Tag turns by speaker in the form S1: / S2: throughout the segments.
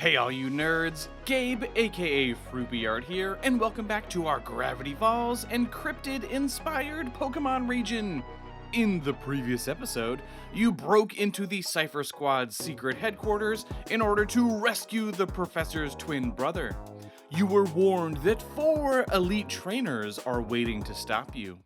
S1: Hey all you nerds, Gabe aka Froopy Art here, and welcome back to our Gravity Falls and Cryptid-inspired Pokemon region. In the previous episode, you broke into the Cypher Squad's secret headquarters in order to rescue the Professor's twin brother. You were warned that 4 elite trainers are waiting to stop you.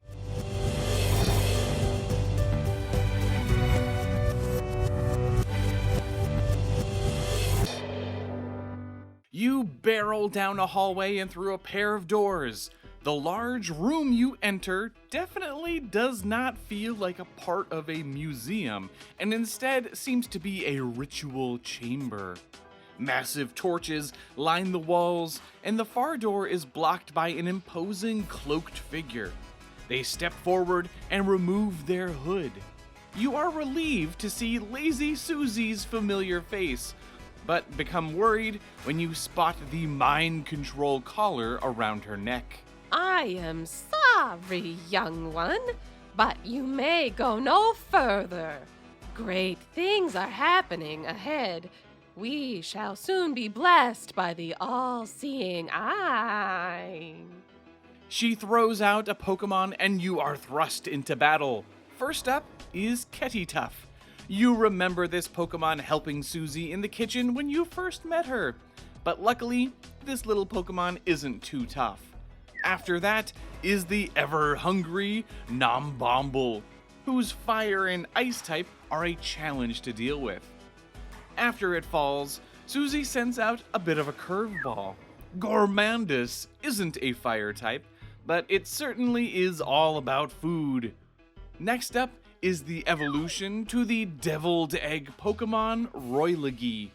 S1: You barrel down a hallway and through a pair of doors. The large room you enter definitely does not feel like a part of a museum, and instead seems to be a ritual chamber. Massive torches line the walls, and the far door is blocked by an imposing cloaked figure. They step forward and remove their hood. You are relieved to see Lazy Susie's familiar face, but become worried when you spot the mind control collar around her neck.
S2: I am sorry, young one, but you may go no further. Great things are happening ahead. We shall soon be blessed by the all-seeing eye.
S1: She throws out a Pokemon and you are thrust into battle. First up is Kettytuff. You remember this Pokemon helping Susie in the kitchen when you first met her, but luckily, this little Pokemon isn't too tough. After that is the ever-hungry Nombomble, whose fire and ice type are a challenge to deal with. After it falls, Susie sends out a bit of a curveball. Gourmandus isn't a fire type, but it certainly is all about food. Next up is the evolution to the deviled egg Pokemon Royligi.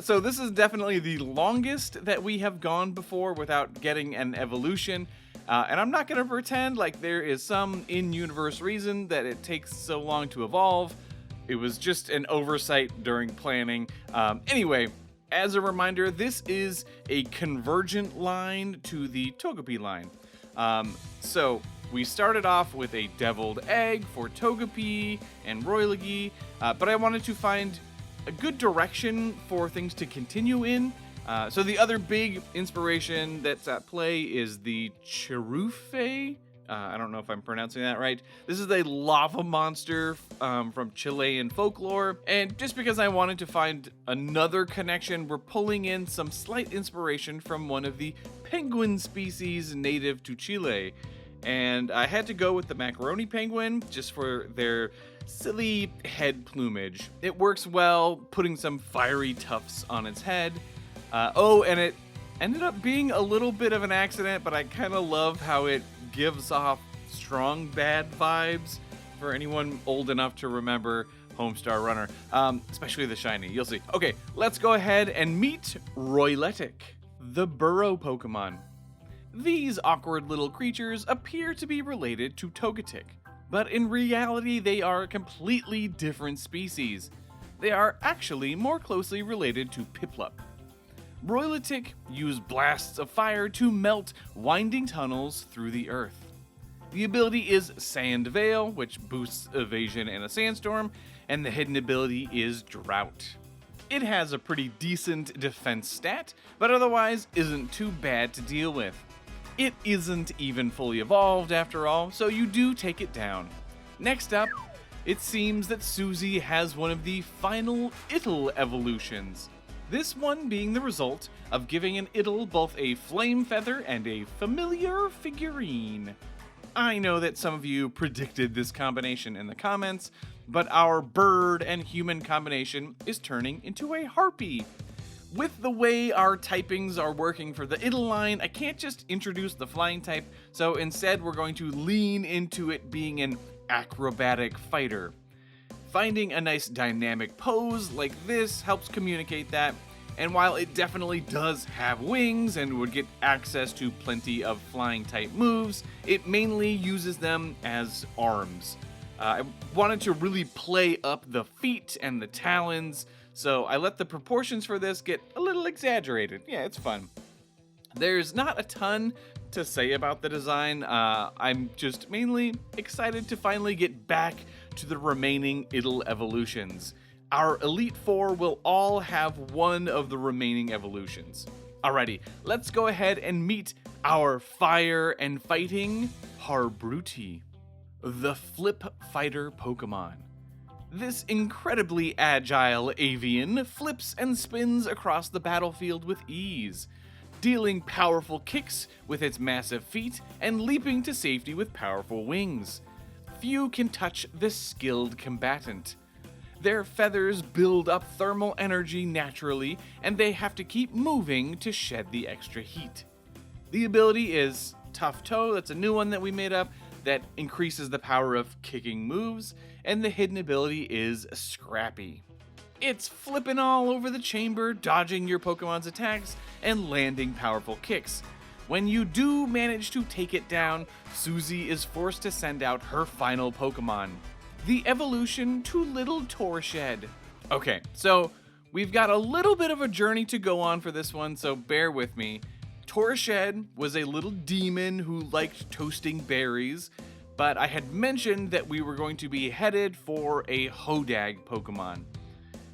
S1: So this is definitely the longest that we have gone before without getting an evolution. And I'm not going to pretend like there is some in-universe reason that it takes so long to evolve. It was just an oversight during planning. Anyway, as a reminder, this is a convergent line to the Togepi line. So we started off with a deviled egg for Togepi and Royligi, but I wanted to find a good direction for things to continue in. So the other big inspiration that's at play is the Chirufe. I don't know if I'm pronouncing that right. This is a lava monster from Chilean folklore, and just because I wanted to find another connection, we're pulling in some slight inspiration from one of the penguin species native to Chile. And I had to go with the macaroni penguin just for their silly head plumage. It works well, putting some fiery tufts on its head. And it ended up being a little bit of an accident, but I kind of love how it gives off strong bad vibes for anyone old enough to remember Homestar Runner, especially the shiny. You'll see. Okay, let's go ahead and meet Royletic, the burrow Pokemon. These awkward little creatures appear to be related to Togetic, but in reality they are a completely different species. They are actually more closely related to Piplup. Royletic use blasts of fire to melt winding tunnels through the earth. The ability is Sand Veil, which boosts evasion in a sandstorm, and the hidden ability is Drought. It has a pretty decent defense stat, but otherwise isn't too bad to deal with. It isn't even fully evolved after all, so you do take it down. Next up, it seems that Susie has one of the final Ittle evolutions. This one being the result of giving an Ittle both a flame feather and a familiar figurine. I know that some of you predicted this combination in the comments, but our bird and human combination is turning into a harpy. With the way our typings are working for the Ittle line, I can't just introduce the flying type, so instead we're going to lean into it being an acrobatic fighter. Finding a nice dynamic pose like this helps communicate that, and while it definitely does have wings and would get access to plenty of flying type moves, it mainly uses them as arms. I wanted to really play up the feet and the talons, so I let the proportions for this get a little exaggerated. Yeah, it's fun. There's not a ton to say about the design. I'm just mainly excited to finally get back to the remaining Ittle evolutions. Our Elite Four will all have one of the remaining evolutions. Alrighty, let's go ahead and meet our fire and fighting Harbruti, the Flip Fighter Pokemon. This incredibly agile avian flips and spins across the battlefield with ease, dealing powerful kicks with its massive feet and leaping to safety with powerful wings. Few can touch this skilled combatant. Their feathers build up thermal energy naturally, and they have to keep moving to shed the extra heat. The ability is Tough Toe, that's a new one that we made up, that increases the power of kicking moves, and the hidden ability is Scrappy. It's flipping all over the chamber, dodging your Pokemon's attacks, and landing powerful kicks. When you do manage to take it down, Susie is forced to send out her final Pokemon, the evolution to Little Torshad. Okay, so we've got a little bit of a journey to go on for this one, so bear with me. Torshad was a little demon who liked toasting berries, but I had mentioned that we were going to be headed for a Hodag Pokemon.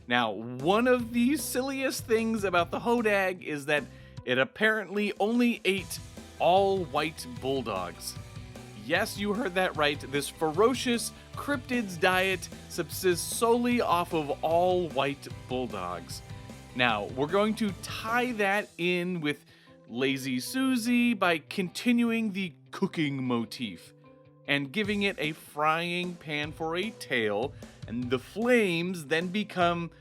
S1: Now, one of the silliest things about the Hodag is that it apparently only ate all white bulldogs. Yes, you heard that right. This ferocious cryptid's diet subsists solely off of all white bulldogs. Now, we're going to tie that in with Lazy Susie by continuing the cooking motif and giving it a frying pan for a tail, and the flames then become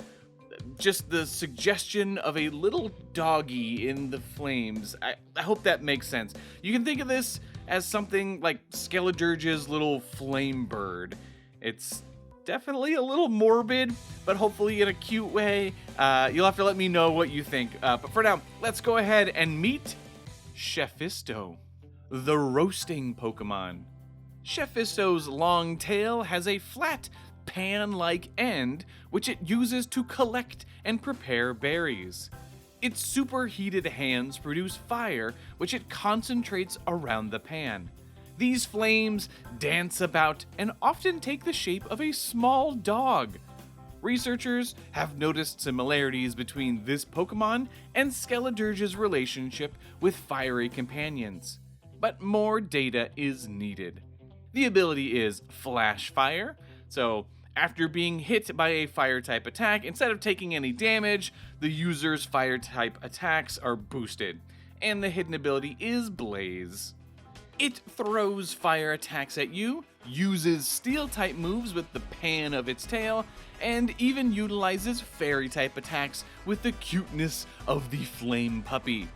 S1: just the suggestion of a little doggy in the flames. I hope that makes sense. You can think of this as something like Skeledurge's little flame bird. It's definitely a little morbid, but hopefully in a cute way. You'll have to let me know what you think. But for now, let's go ahead and meet Shephisto, the roasting Pokemon. Shephisto's long tail has a flat, pan-like end, which it uses to collect and prepare berries. Its superheated hands produce fire, which it concentrates around the pan. These flames dance about and often take the shape of a small dog. Researchers have noticed similarities between this Pokemon and Skeledurge's relationship with fiery companions, but more data is needed. The ability is Flash Fire, so after being hit by a fire-type attack, instead of taking any damage, the user's fire-type attacks are boosted, and the hidden ability is Blaze. It throws fire attacks at you, uses steel-type moves with the pan of its tail, and even utilizes fairy-type attacks with the cuteness of the flame puppy.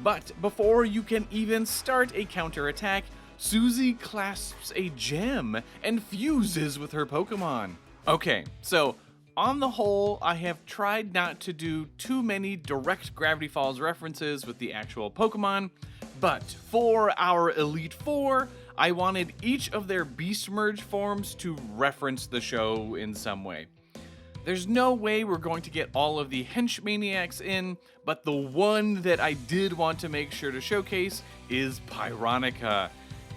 S1: But before you can even start a counterattack, Susie clasps a gem and fuses with her Pokemon. Okay, so on the whole, I have tried not to do too many direct Gravity Falls references with the actual Pokemon, but for our Elite Four, I wanted each of their Beast Merge forms to reference the show in some way. There's no way we're going to get all of the Henchmaniacs in, but the one that I did want to make sure to showcase is Pyronica.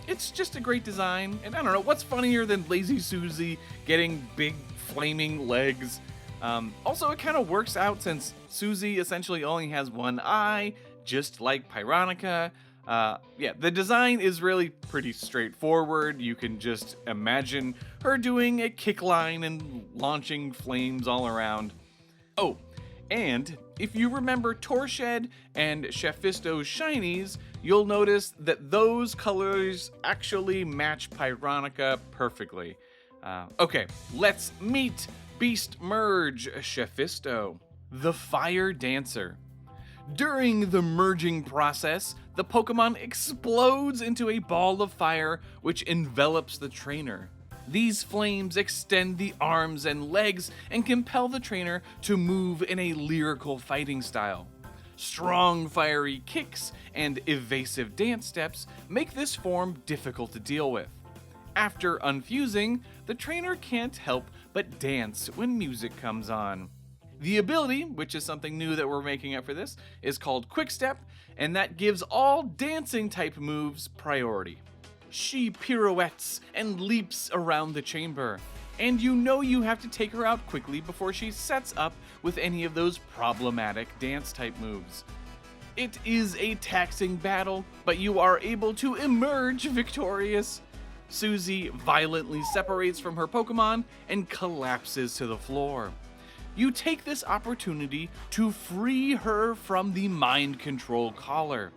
S1: It's just a great design, and I don't know, what's funnier than Lazy Susie getting big flaming legs? Also, it kind of works out since Susie essentially only has one eye, just like Pyronica. Yeah, the design is really pretty straightforward. You can just imagine her doing a kick line and launching flames all around. Oh, and if you remember Torshad and Shephisto's shinies, you'll notice that those colors actually match Pyronica perfectly. Okay, let's meet Beast Merge Shephisto, the Fire Dancer. During the merging process, the Pokemon explodes into a ball of fire which envelops the trainer. These flames extend the arms and legs and compel the trainer to move in a lyrical fighting style. Strong fiery kicks and evasive dance steps make this form difficult to deal with. After unfusing, the trainer can't help but dance when music comes on. The ability, which is something new that we're making up for this, is called Quick Step, and that gives all dancing type moves priority. She pirouettes and leaps around the chamber. and you know you have to take her out quickly before she sets up with any of those problematic dance-type moves. It is a taxing battle, but you are able to emerge victorious. Susie violently separates from her Pokémon and collapses to the floor. You take this opportunity to free her from the mind control collar.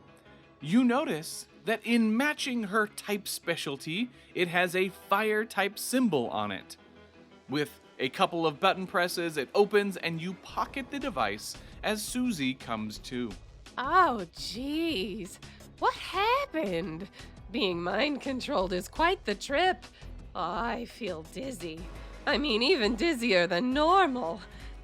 S1: You notice that in matching her type specialty, it has a fire type symbol on it. With a couple of button presses, it opens and you pocket the device as Susie comes to.
S2: Oh, jeez. What happened? Being mind controlled is quite the trip. Oh, I feel dizzy. I mean, even dizzier than normal.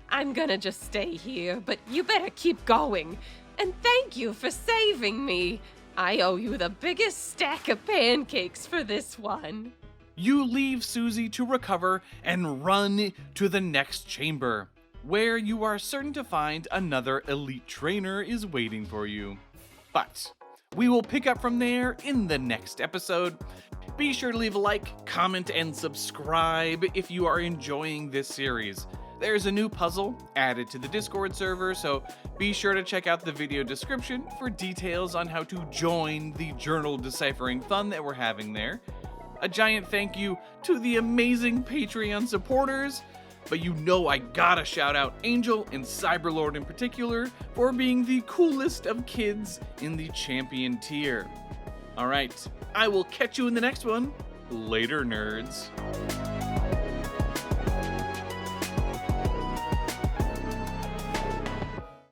S2: I'm gonna just stay here, but you better keep going. And thank you for saving me. I owe you the biggest stack of pancakes for this one.
S1: You leave Susie to recover and run to the next chamber, where you are certain to find another elite trainer is waiting for you. But we will pick up from there in the next episode. Be sure to leave a like, comment, and subscribe if you are enjoying this series. There's a new puzzle added to the Discord server, so be sure to check out the video description for details on how to join the journal deciphering fun that we're having there. A giant thank you to the amazing Patreon supporters, but you know I gotta shout out Angel and Cyberlord in particular for being the coolest of kids in the champion tier. Alright, I will catch you in the next one. Later, nerds.